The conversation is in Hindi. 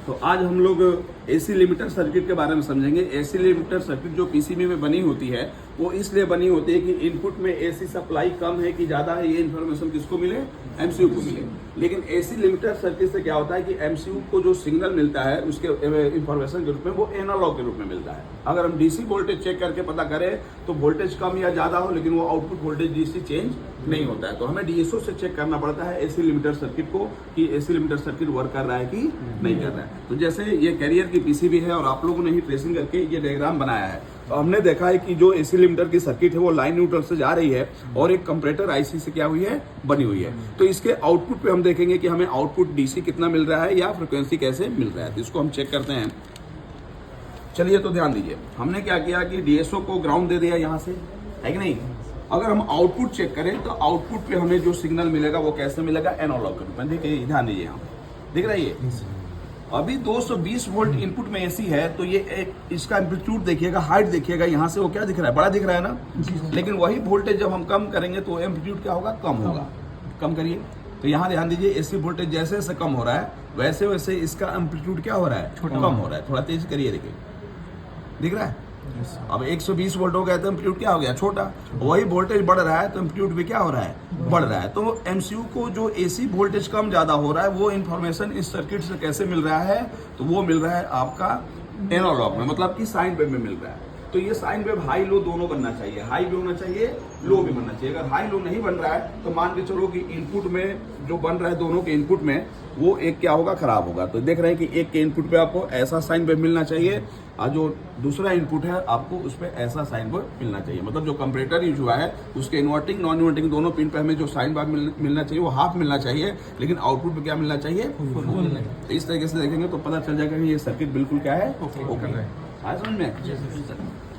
तो आज हम लोग एसी लिमिटर सर्किट के बारे में समझेंगे। एसी लिमिटर सर्किट जो पीसीबी में बनी होती है वो इसलिए बनी होती है कि इनपुट में एसी सप्लाई कम है कि ज्यादा है, ये इन्फॉर्मेशन किसको मिले, एमसीयू को मिले। लेकिन एसी लिमिटर सर्किट से क्या होता है कि एमसीयू को जो सिग्नल मिलता है उसके इन्फॉर्मेशन के रूप में वो एनालॉग के रूप में मिलता है। अगर हम डीसी वोल्टेज चेक करके पता करें तो वोल्टेज कम या ज्यादा हो लेकिन वो आउटपुट वोल्टेज डीसी चेंज नहीं होता है। तो हमें डीएसओ से चेक करना पड़ता है एसी लिमिटर सर्किट को कि एसी लिमिटर सर्किट वर्क कर रहा है कि नहीं कर रहा है। तो जैसे ये कैरियर की पीसीबी है और आप लोगों ने ही ट्रेसिंग करके ये डायग्राम बनाया है, तो हमने देखा है कि जो एसी लिमिटर की सर्किट है वो लाइन न्यूट्रल से जा रही है और एक कंपैरेटर आईसी से क्या हुई है, बनी हुई है। तो इसके आउटपुट पे हम देखेंगे कि हमें आउटपुट डीसी कितना मिल रहा है या फ्रिक्वेंसी कैसे मिल रहा है, तो इसको हम चेक करते हैं। चलिए तो ध्यान दीजिए, हमने क्या किया कि डीएसओ को ग्राउंड दे दिया यहाँ से, है कि नहीं। अगर हम आउटपुट चेक करें तो आउटपुट पे हमें जो सिग्नल मिलेगा वो कैसे मिलेगा, एनालॉग के रूप में। देखिए ध्यान दीजिए, यहाँ दिख रहा है ये अभी 220 वोल्ट इनपुट में एसी है, तो ये इसका एम्पलीट्यूड देखिएगा, हाइट देखिएगा, यहाँ से वो क्या दिख रहा है, बड़ा दिख रहा है ना। लेकिन वही वोल्टेज जब हम कम करेंगे तो एम्पलीट्यूड क्या होगा, कम होगा। कम करिए तो यहाँ ध्यान दीजिए, एसी वोल्टेज जैसे जैसे कम हो रहा है वैसे वैसे इसका एम्पलीट्यूड क्या हो रहा है, कम हो रहा है। थोड़ा तेज करिए, देखिए दिख रहा है। अब 120 वोल्ट हो गया तो एम्पलीट्यूड क्या हो गया, छोटा। वही वोल्टेज बढ़ रहा है तो एम्पलीट्यूड भी क्या हो रहा है, बढ़ रहा है। तो एमसीयू को जो एसी वोल्टेज कम ज्यादा हो रहा है वो इन्फॉर्मेशन इस सर्किट से कैसे मिल रहा है, तो वो मिल रहा है आपका एनालॉग में, मतलब कि साइन वेव में मिल रहा है। तो ये साइन वेव हाई लो दोनों बनना चाहिए, हाई भी होना चाहिए, लो भी बनना चाहिए। अगर हाई लो नहीं बन रहा है तो मान के चलो कि इनपुट में जो बन रहा है दोनों के इनपुट में वो एक क्या होगा, खराब होगा। तो देख रहे हैं कि एक के इनपुट पे आपको ऐसा साइन वेव मिलना चाहिए और जो दूसरा इनपुट है आपको उस पर ऐसा साइन वेव मिलना चाहिए। मतलब जो कंपैरेटर यूज हुआ है उसके इन्वर्टिंग नॉन इन्वर्टिंग दोनों पिन पे हमें जो साइन वेव मिलना चाहिए वो हाफ मिलना चाहिए, लेकिन आउटपुट पे क्या मिलना चाहिए, फुल। तो इस तरीके से देखेंगे तो पता चल जाएगा कि ये सर्किट बिल्कुल क्या है, ओके। समझ में